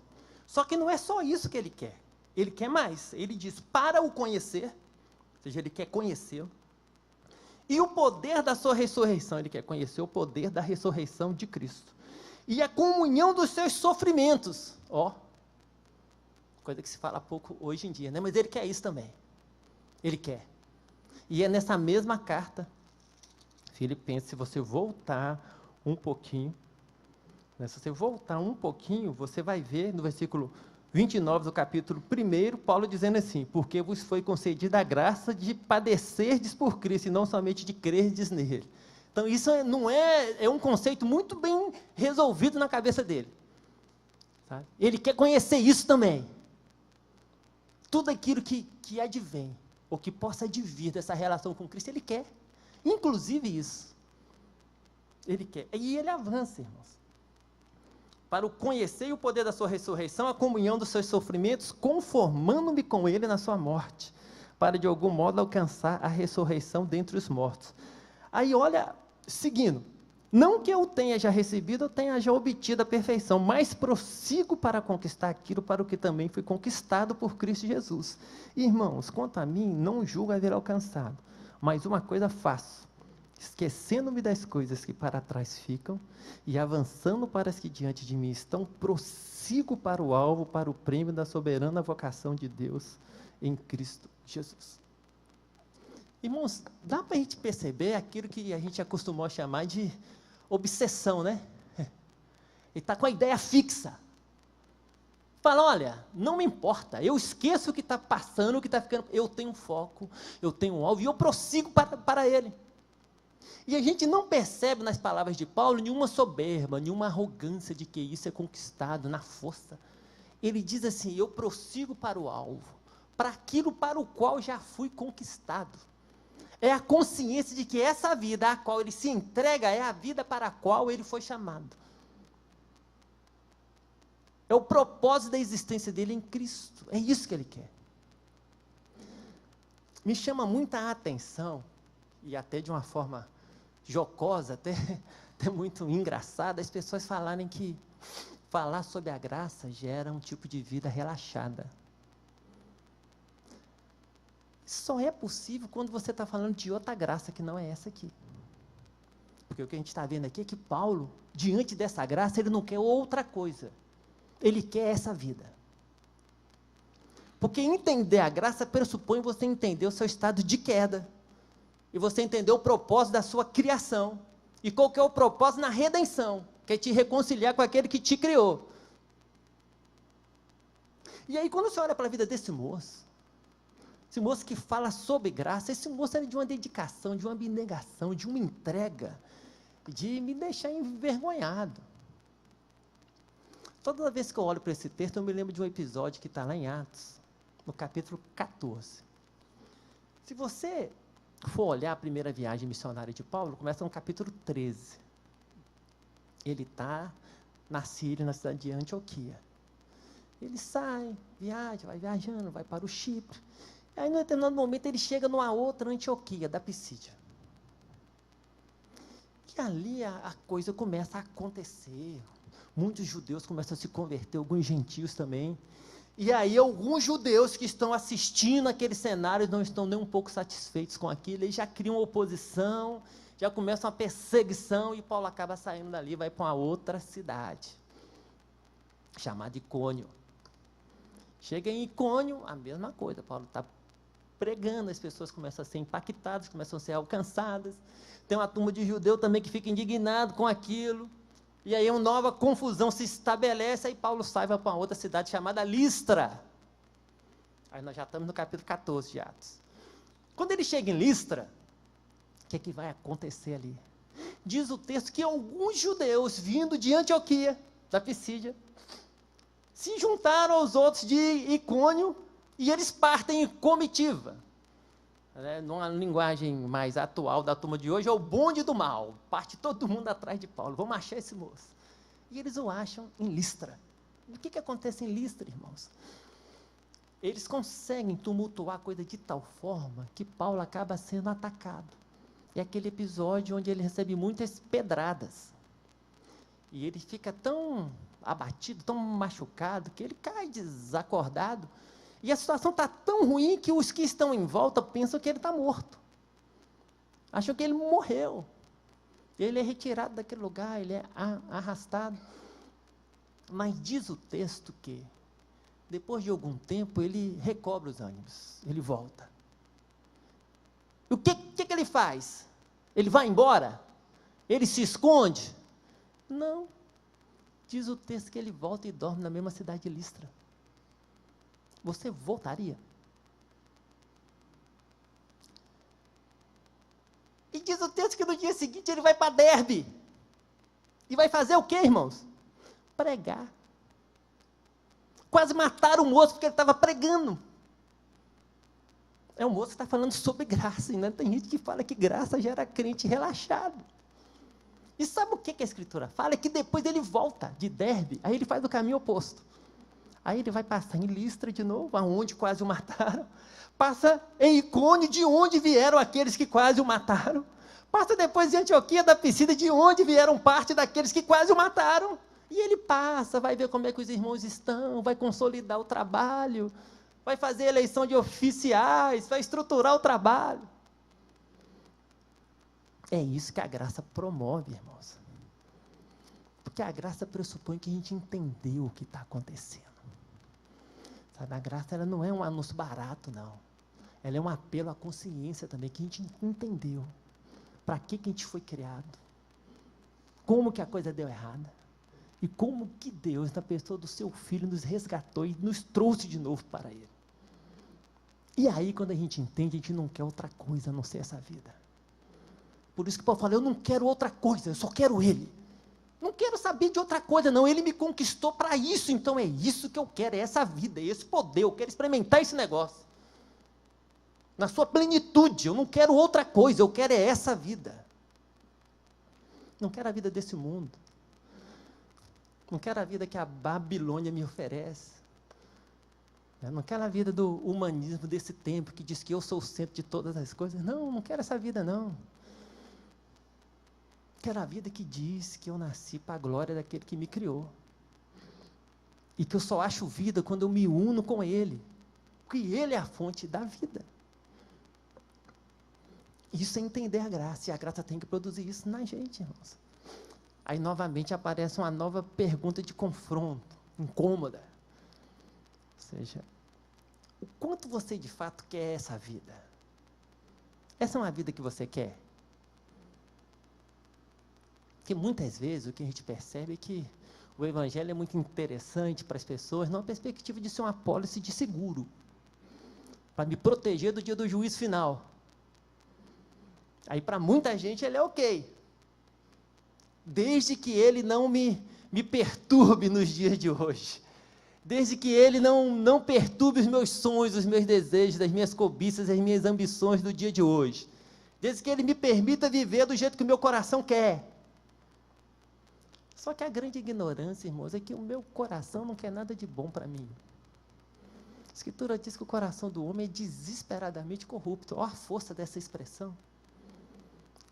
A: Só que não é só isso que ele quer. Ele quer mais. Ele diz, para o conhecer, ou seja, ele quer conhecê-lo, e o poder da sua ressurreição, ele quer conhecer o poder da ressurreição de Cristo, e a comunhão dos seus sofrimentos, coisa que se fala pouco hoje em dia, né? Mas ele quer isso também. Ele quer. E é nessa mesma carta, Filipenses, se você voltar um pouquinho, você vai ver no versículo 29 do capítulo 1, Paulo dizendo assim, porque vos foi concedida a graça de padecerdes por Cristo, e não somente de crerdes nele. Então, isso não é um conceito muito bem resolvido na cabeça dele. Sabe? Ele quer conhecer isso também. Tudo aquilo que advém, ou que possa advir dessa relação com Cristo, ele quer. Inclusive isso. Ele quer. E ele avança, irmãos. Para o conhecer e o poder da sua ressurreição, a comunhão dos seus sofrimentos, conformando-me com ele na sua morte, para de algum modo alcançar a ressurreição dentre os mortos. Aí olha, seguindo, não que eu tenha já recebido, eu tenha já obtido a perfeição, mas prossigo para conquistar aquilo para o que também fui conquistado por Cristo Jesus. Irmãos, quanto a mim, não julgo haver alcançado, mas uma coisa faço, esquecendo-me das coisas que para trás ficam, e avançando para as que diante de mim estão, prossigo para o alvo, para o prêmio da soberana vocação de Deus em Cristo Jesus. Irmãos, dá para a gente perceber aquilo que a gente acostumou a chamar de obsessão, né? Ele está com a ideia fixa. Fala, olha, não me importa, eu esqueço o que está passando, o que está ficando, eu tenho um foco, eu tenho um alvo, e eu prossigo para ele. E a gente não percebe nas palavras de Paulo nenhuma soberba, nenhuma arrogância de que isso é conquistado na força. Ele diz assim, eu prossigo para o alvo, para aquilo para o qual já fui conquistado. É a consciência de que essa vida a qual ele se entrega é a vida para a qual ele foi chamado. É o propósito da existência dele em Cristo. É isso que ele quer. Me chama muita atenção, e até de uma forma jocosa, até muito engraçada, as pessoas falarem que falar sobre a graça gera um tipo de vida relaxada. Só é possível quando você está falando de outra graça que não é essa aqui. Porque o que a gente está vendo aqui é que Paulo, diante dessa graça, ele não quer outra coisa. Ele quer essa vida. Porque entender a graça pressupõe você entender o seu estado de queda. E você entender o propósito da sua criação. E qual que é o propósito na redenção, que é te reconciliar com aquele que te criou. E aí, quando você olha para a vida desse moço, esse moço que fala sobre graça, esse moço era de uma dedicação, de uma abnegação, de uma entrega, de me deixar envergonhado. Toda vez que eu olho para esse texto, eu me lembro de um episódio que está lá em Atos, no capítulo 14. Se você for olhar a primeira viagem missionária de Paulo, começa no capítulo 13. Ele está na Síria, na cidade de Antioquia. Ele sai, viaja, vai viajando, vai para o Chipre. Aí, num determinado momento, ele chega numa outra Antioquia, da Pisídia. E ali a coisa começa a acontecer. Muitos judeus começam a se converter, alguns gentios também. E aí, alguns judeus que estão assistindo aquele cenário não estão nem um pouco satisfeitos com aquilo, eles já criam oposição, já começam a perseguição, e Paulo acaba saindo dali, vai para uma outra cidade, chamada Icônio. Chega em Icônio, a mesma coisa, Paulo está pregando, as pessoas começam a ser impactadas, começam a ser alcançadas. Tem uma turma de judeu também que fica indignado com aquilo. E aí uma nova confusão se estabelece, aí Paulo sai para uma outra cidade chamada Listra. Aí nós já estamos no capítulo 14 de Atos. Quando ele chega em Listra, o que é que vai acontecer ali? diz o texto que alguns judeus vindo de Antioquia, da Pisídia, se juntaram aos outros de Icônio e eles partem em comitiva. Numa linguagem mais atual da turma de hoje, é o bonde do mal. Parte todo mundo atrás de Paulo. Vamos achar esse moço. E eles o acham em Listra. E o que acontece em Listra, irmãos? Eles conseguem tumultuar a coisa de tal forma que Paulo acaba sendo atacado. É aquele episódio onde ele recebe muitas pedradas. E ele fica tão abatido, tão machucado, que ele cai desacordado. E a situação está tão ruim que os que estão em volta pensam que ele está morto. Acham que ele morreu. Ele é retirado daquele lugar, ele é arrastado. Mas diz o texto que, depois de algum tempo, ele recobra os ânimos, ele volta. E o que ele faz? Ele vai embora? Ele se esconde? Não. Diz o texto que ele volta e dorme na mesma cidade de Listra. Você voltaria? E diz o texto que no dia seguinte ele vai para Derbe. E vai fazer o quê, irmãos? Pregar. Quase mataram o moço porque ele estava pregando. É um moço que está falando sobre graça. Ainda tem gente que fala que graça gera crente relaxado. E sabe o que a Escritura fala? É que depois ele volta de Derbe, aí ele faz o caminho oposto. Aí ele vai passar em Listra de novo, aonde quase o mataram. Passa em Icônio, de onde vieram aqueles que quase o mataram. Passa depois em Antioquia da Pisídia, de onde vieram parte daqueles que quase o mataram. E ele passa, vai ver como é que os irmãos estão, vai consolidar o trabalho, vai fazer eleição de oficiais, vai estruturar o trabalho. É isso que a graça promove, irmãos. Porque a graça pressupõe que a gente entendeu o que está acontecendo. Sabe, a graça ela não é um anúncio barato, não. Ela é um apelo à consciência também, que a gente entendeu. Para que a gente foi criado. Como que a coisa deu errada. E como que Deus, na pessoa do seu Filho, nos resgatou e nos trouxe de novo para Ele. E aí, quando a gente entende, a gente não quer outra coisa a não ser essa vida. Por isso que Paulo fala, eu não quero outra coisa, eu só quero Ele. Não quero saber de outra coisa, não. Ele me conquistou para isso, então é isso que eu quero, é essa vida, é esse poder, eu quero experimentar esse negócio. Na sua plenitude, eu não quero outra coisa, eu quero é essa vida. Não quero a vida desse mundo. Não quero a vida que a Babilônia me oferece. Eu não quero a vida do humanismo desse tempo, que diz que eu sou o centro de todas as coisas. Não, não quero essa vida, não. Quero a vida que diz que eu nasci para a glória daquele que me criou. E que eu só acho vida quando eu me uno com Ele. Porque Ele é a fonte da vida. Isso é entender a graça. E a graça tem que produzir isso na gente, irmãos. Aí, novamente, aparece uma nova pergunta de confronto, incômoda. Ou seja, o quanto você de fato quer essa vida? Essa é uma vida que você quer? Porque muitas vezes o que a gente percebe é que o Evangelho é muito interessante para as pessoas, numa perspectiva de ser uma apólice de seguro, para me proteger do dia do juízo final. Aí, para muita gente, ele é ok, desde que ele não me perturbe nos dias de hoje, desde que ele não perturbe os meus sonhos, os meus desejos, as minhas cobiças, as minhas ambições do dia de hoje, desde que ele me permita viver do jeito que o meu coração quer. Só que a grande ignorância, irmãos, é que o meu coração não quer nada de bom para mim. A Escritura diz que o coração do homem é desesperadamente corrupto. Olha a força dessa expressão.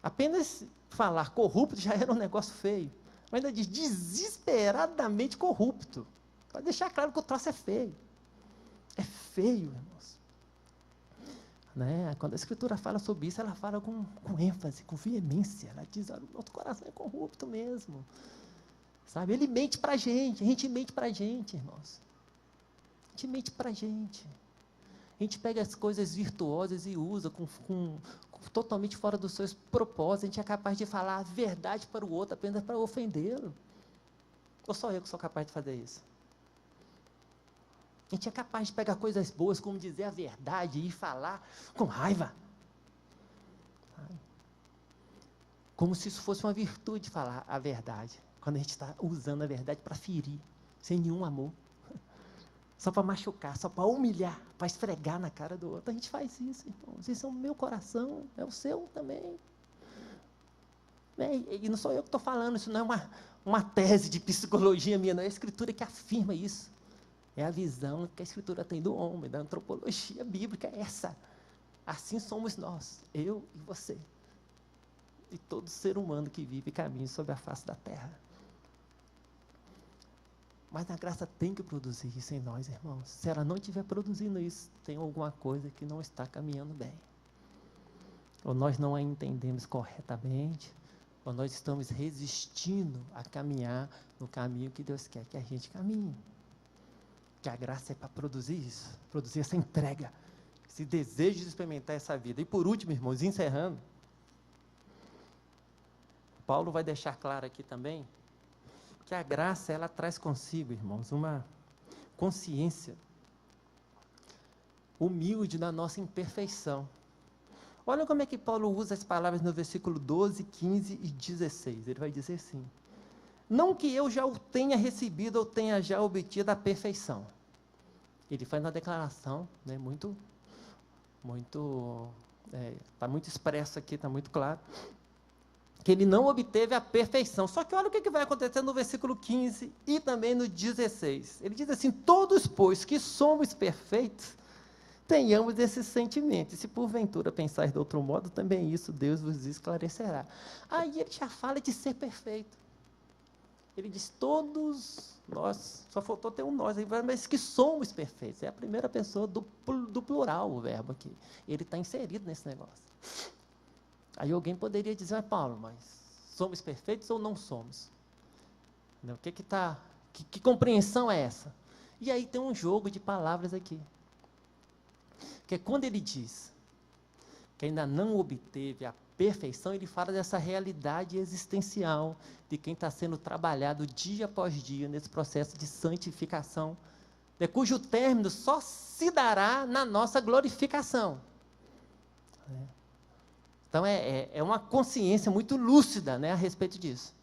A: Apenas falar corrupto já era um negócio feio. Mas ainda diz desesperadamente corrupto. Para deixar claro que o troço é feio. É feio, irmãos. Né? Quando a Escritura fala sobre isso, ela fala com ênfase, com veemência. Ela diz, olha, o nosso coração é corrupto mesmo. Sabe? Ele mente para a gente mente para a gente, irmãos. A gente mente para a gente. A gente pega as coisas virtuosas e usa totalmente fora dos seus propósitos. A gente é capaz de falar a verdade para o outro apenas para ofendê-lo. Ou só eu que sou capaz de fazer isso? A gente é capaz de pegar coisas boas, como dizer a verdade e falar com raiva. Como se isso fosse uma virtude falar a verdade, quando a gente está usando a verdade para ferir, sem nenhum amor, só para machucar, só para humilhar, para esfregar na cara do outro. A gente faz isso, irmãos. Isso é o meu coração, é o seu também. E não sou eu que estou falando, isso não é uma tese de psicologia minha, não, é a Escritura que afirma isso. É a visão que a Escritura tem do homem, da antropologia bíblica, é essa. Assim somos nós, eu e você. E todo ser humano que vive e caminha sobre a face da terra. Mas a graça tem que produzir isso em nós, irmãos. Se ela não estiver produzindo isso, tem alguma coisa que não está caminhando bem. Ou nós não a entendemos corretamente, ou nós estamos resistindo a caminhar no caminho que Deus quer que a gente caminhe. Que a graça é para produzir isso, produzir essa entrega, esse desejo de experimentar essa vida. E por último, irmãos, encerrando, Paulo vai deixar claro aqui também, que a graça, ela traz consigo, irmãos, uma consciência humilde da nossa imperfeição. Olha como é que Paulo usa as palavras no versículo 12, 15 e 16. Ele vai dizer assim: não que eu já o tenha recebido ou tenha já obtido a perfeição. Ele faz uma declaração, né, está muito expresso aqui, está muito claro, que ele não obteve a perfeição. Só que olha o que vai acontecer no versículo 15 e também no 16. Ele diz assim: todos, pois, que somos perfeitos, tenhamos esse sentimento. E se porventura pensais de outro modo, também isso Deus vos esclarecerá. Aí ele já fala de ser perfeito. Ele diz: todos nós, só faltou ter um nós, mas que somos perfeitos. É a primeira pessoa do plural, o verbo aqui. Ele está inserido nesse negócio. Aí alguém poderia dizer: Paulo, mas somos perfeitos ou não somos? Não, que compreensão é essa? E aí tem um jogo de palavras aqui. Que é quando ele diz que ainda não obteve a perfeição, ele fala dessa realidade existencial de quem está sendo trabalhado dia após dia nesse processo de santificação, né, cujo término só se dará na nossa glorificação. Então, é uma consciência muito lúcida, né, a respeito disso.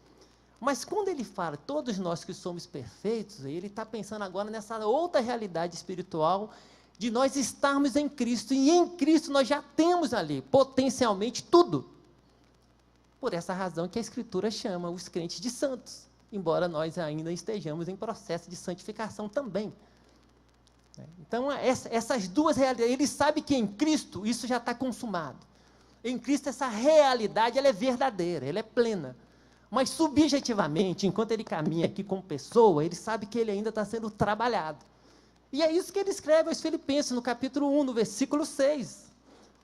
A: Mas quando ele fala, todos nós que somos perfeitos, ele está pensando agora nessa outra realidade espiritual, de nós estarmos em Cristo, e em Cristo nós já temos ali, potencialmente, tudo. Por essa razão que a Escritura chama os crentes de santos, embora nós ainda estejamos em processo de santificação também. Então, essas duas realidades, ele sabe que em Cristo isso já está consumado. Em Cristo essa realidade, ela é verdadeira, ela é plena. Mas subjetivamente, enquanto ele caminha aqui como pessoa, ele sabe que ele ainda está sendo trabalhado. E é isso que ele escreve aos Filipenses, no capítulo 1, no versículo 6.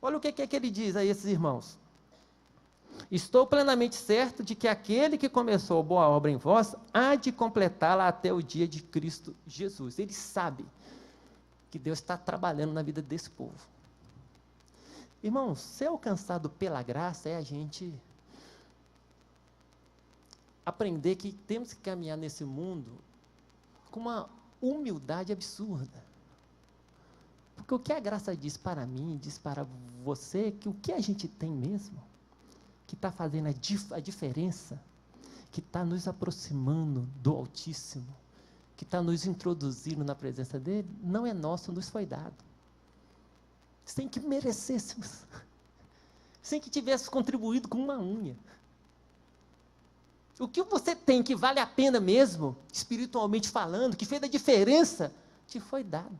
A: Olha o que ele diz a esses irmãos. Estou plenamente certo de que aquele que começou a boa obra em vós, há de completá-la até o dia de Cristo Jesus. Ele sabe que Deus está trabalhando na vida desse povo. Irmãos, ser alcançado pela graça é a gente aprender que temos que caminhar nesse mundo com uma humildade absurda. Porque o que a graça diz para mim, diz para você, que o que a gente tem mesmo, que está fazendo a diferença, que está nos aproximando do Altíssimo, que está nos introduzindo na presença dele, não é nosso, nos foi dado. Sem que merecêssemos, sem que tivesse contribuído com uma unha. O que você tem que vale a pena mesmo, espiritualmente falando, que fez a diferença, te foi dado,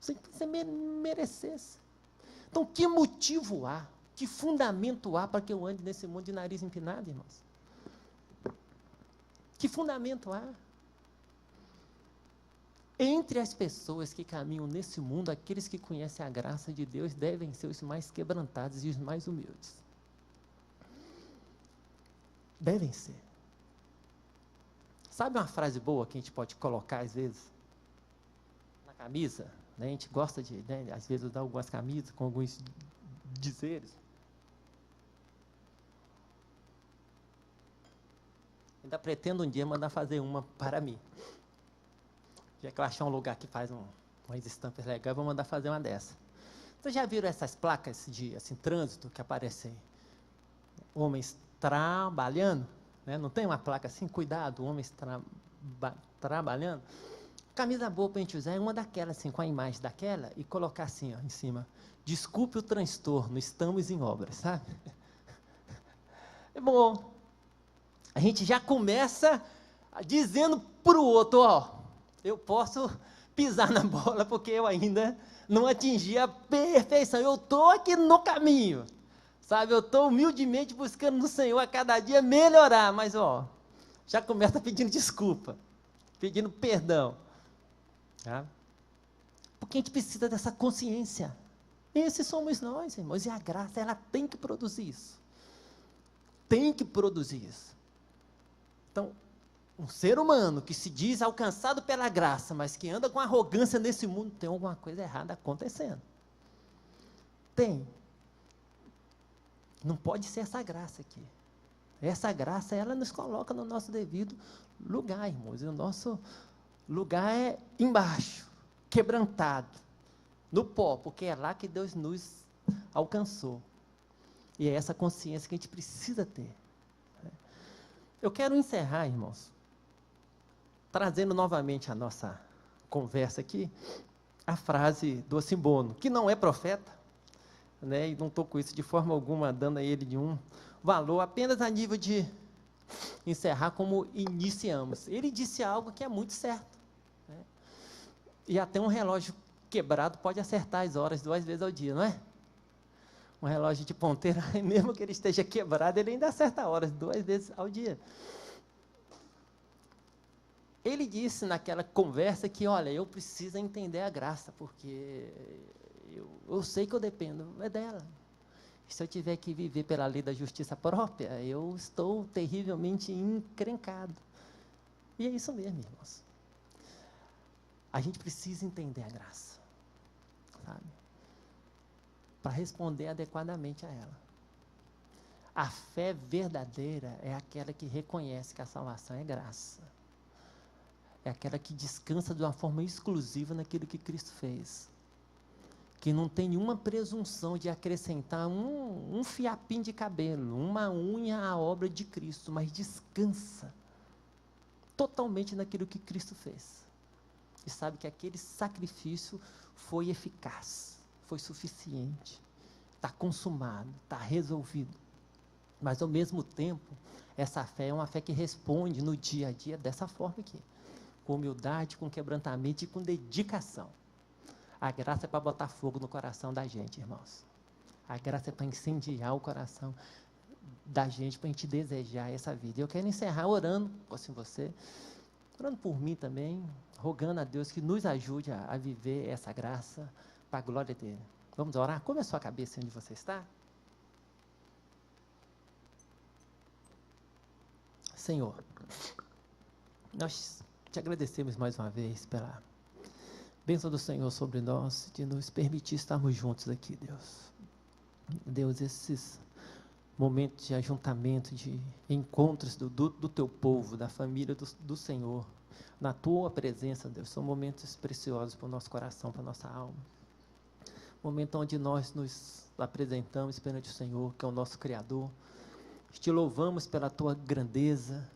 A: sem que você merecesse. Então, que motivo há, que fundamento há para que eu ande nesse mundo de nariz empinado, irmãos? Que fundamento há? Entre as pessoas que caminham nesse mundo, aqueles que conhecem a graça de Deus devem ser os mais quebrantados e os mais humildes. Devem ser. Sabe uma frase boa que a gente pode colocar, às vezes, na camisa? Né? A gente gosta de, né, às vezes, usar algumas camisas com alguns dizeres. Ainda pretendo um dia mandar fazer uma para mim. Já que eu achar um lugar que faz umas estampas legais, eu vou mandar fazer uma dessa. Vocês já viram essas placas de assim, trânsito que aparecem? Homens trabalhando, né? Não tem uma placa assim, cuidado, homens trabalhando. Camisa boa para a gente usar é uma daquelas, assim, com a imagem daquela, e colocar assim, ó, em cima, desculpe o transtorno, estamos em obras, sabe? É bom, a gente já começa dizendo para o outro, ó, eu posso pisar na bola, porque eu ainda não atingi a perfeição, eu estou aqui no caminho, sabe, eu estou humildemente buscando no Senhor a cada dia melhorar, mas ó, já começa pedindo desculpa, pedindo perdão, tá? Porque a gente precisa dessa consciência, esses somos nós, irmãos, e a graça, ela tem que produzir isso, tem que produzir isso. Então, um ser humano que se diz alcançado pela graça, mas que anda com arrogância nesse mundo, tem alguma coisa errada acontecendo. Tem. Não pode ser essa graça aqui. Essa graça, ela nos coloca no nosso devido lugar, irmãos. E o nosso lugar é embaixo, quebrantado, no pó, porque é lá que Deus nos alcançou. E é essa consciência que a gente precisa ter. Eu quero encerrar, irmãos, trazendo novamente a nossa conversa aqui, a frase do Simbono, que não é profeta, né, e não estou com isso de forma alguma dando a ele nenhum valor, apenas a nível de encerrar como iniciamos. Ele disse algo que é muito certo, né? E até um relógio quebrado pode acertar as horas 2 vezes ao dia, não é? Um relógio de ponteira, mesmo que ele esteja quebrado, ele ainda acerta horas 2 vezes ao dia. Ele disse naquela conversa que, olha, eu preciso entender a graça, porque eu sei que eu dependo dela. Se eu tiver que viver pela lei da justiça própria, eu estou terrivelmente encrencado. E é isso mesmo, irmãos. A gente precisa entender a graça, sabe? Para responder adequadamente a ela. A fé verdadeira é aquela que reconhece que a salvação é graça. É aquela que descansa de uma forma exclusiva naquilo que Cristo fez. Que não tem nenhuma presunção de acrescentar um fiapinho de cabelo, uma unha à obra de Cristo, mas descansa totalmente naquilo que Cristo fez. E sabe que aquele sacrifício foi eficaz, foi suficiente, está consumado, está resolvido. Mas, ao mesmo tempo, essa fé é uma fé que responde no dia a dia dessa forma aqui. Com humildade, com quebrantamento e com dedicação. A graça é para botar fogo no coração da gente, irmãos. A graça é para incendiar o coração da gente, para a gente desejar essa vida. Eu quero encerrar orando, assim você, orando por mim também, rogando a Deus que nos ajude a viver essa graça para a glória dele. Vamos orar? Como é a sua cabeça onde você está? Senhor, nós te agradecemos mais uma vez pela bênção do Senhor sobre nós, de nos permitir estarmos juntos aqui, Deus. Deus, esses momentos de ajuntamento, de encontros do teu povo, da família do Senhor, na tua presença, Deus, são momentos preciosos para o nosso coração, para a nossa alma. Momento onde nós nos apresentamos perante o Senhor, que é o nosso Criador. Te louvamos pela tua grandeza,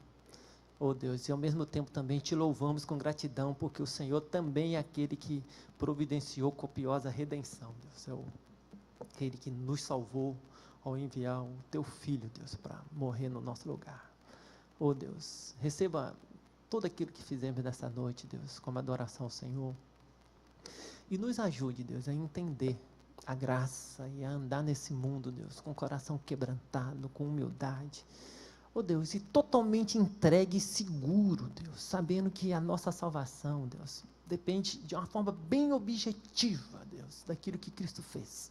A: oh Deus, e ao mesmo tempo também te louvamos com gratidão, porque o Senhor também é aquele que providenciou copiosa redenção, Deus, é aquele que nos salvou ao enviar o teu Filho, Deus, para morrer no nosso lugar. Oh Deus, receba tudo aquilo que fizemos nessa noite, Deus, como adoração ao Senhor, e nos ajude, Deus, a entender a graça e a andar nesse mundo, Deus, com o coração quebrantado, com humildade, oh Deus, e totalmente entregue e seguro, Deus, sabendo que a nossa salvação, Deus, depende de uma forma bem objetiva, Deus, daquilo que Cristo fez.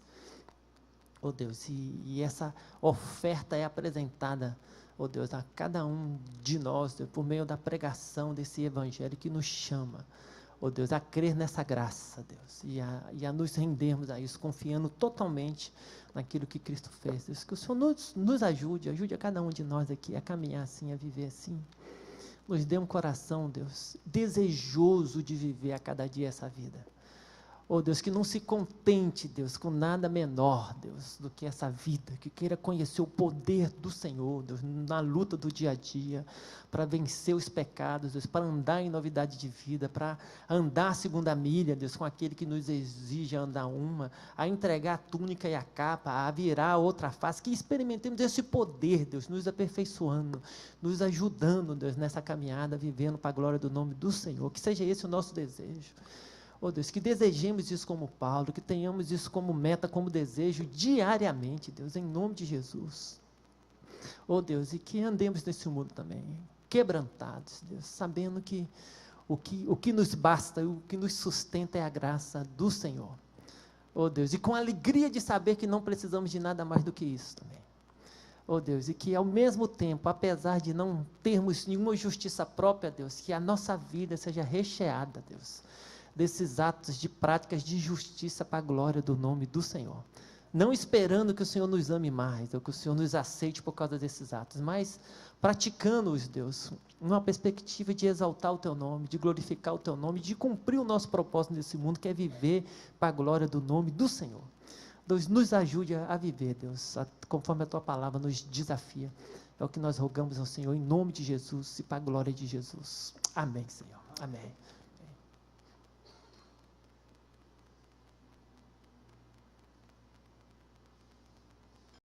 A: Oh Deus, e essa oferta é apresentada, oh Deus, a cada um de nós, Deus, por meio da pregação desse evangelho que nos chama, oh Deus, a crer nessa graça, Deus, e a nos rendermos a isso, confiando totalmente naquilo que Cristo fez. Deus, que o Senhor nos ajude a cada um de nós aqui a caminhar assim, a viver assim. Nos dê um coração, Deus, desejoso de viver a cada dia essa vida. Oh, Deus, que não se contente, Deus, com nada menor, Deus, do que essa vida, que queira conhecer o poder do Senhor, Deus, na luta do dia a dia, para vencer os pecados, Deus, para andar em novidade de vida, para andar a segunda milha, Deus, com aquele que nos exige andar uma, a entregar a túnica e a capa, a virar a outra face, que experimentemos esse poder, Deus, nos aperfeiçoando, nos ajudando, Deus, nessa caminhada, vivendo para a glória do nome do Senhor, que seja esse o nosso desejo. Oh Deus, que desejemos isso como Paulo, que tenhamos isso como meta, como desejo diariamente, Deus, em nome de Jesus. Oh Deus, e que andemos nesse mundo também, quebrantados, Deus, sabendo que o que nos basta, o que nos sustenta é a graça do Senhor. Oh Deus, e com a alegria de saber que não precisamos de nada mais do que isso também. Oh Deus, e que ao mesmo tempo, apesar de não termos nenhuma justiça própria, Deus, que a nossa vida seja recheada, Deus, desses atos de práticas de justiça para a glória do nome do Senhor. Não esperando que o Senhor nos ame mais, ou que o Senhor nos aceite por causa desses atos, mas praticando-os, Deus, numa perspectiva de exaltar o Teu nome, de glorificar o Teu nome, de cumprir o nosso propósito nesse mundo, que é viver para a glória do nome do Senhor. Deus, nos ajude a viver, Deus, conforme a Tua palavra nos desafia. É o que nós rogamos ao Senhor, em nome de Jesus e para a glória de Jesus. Amém, Senhor. Amém.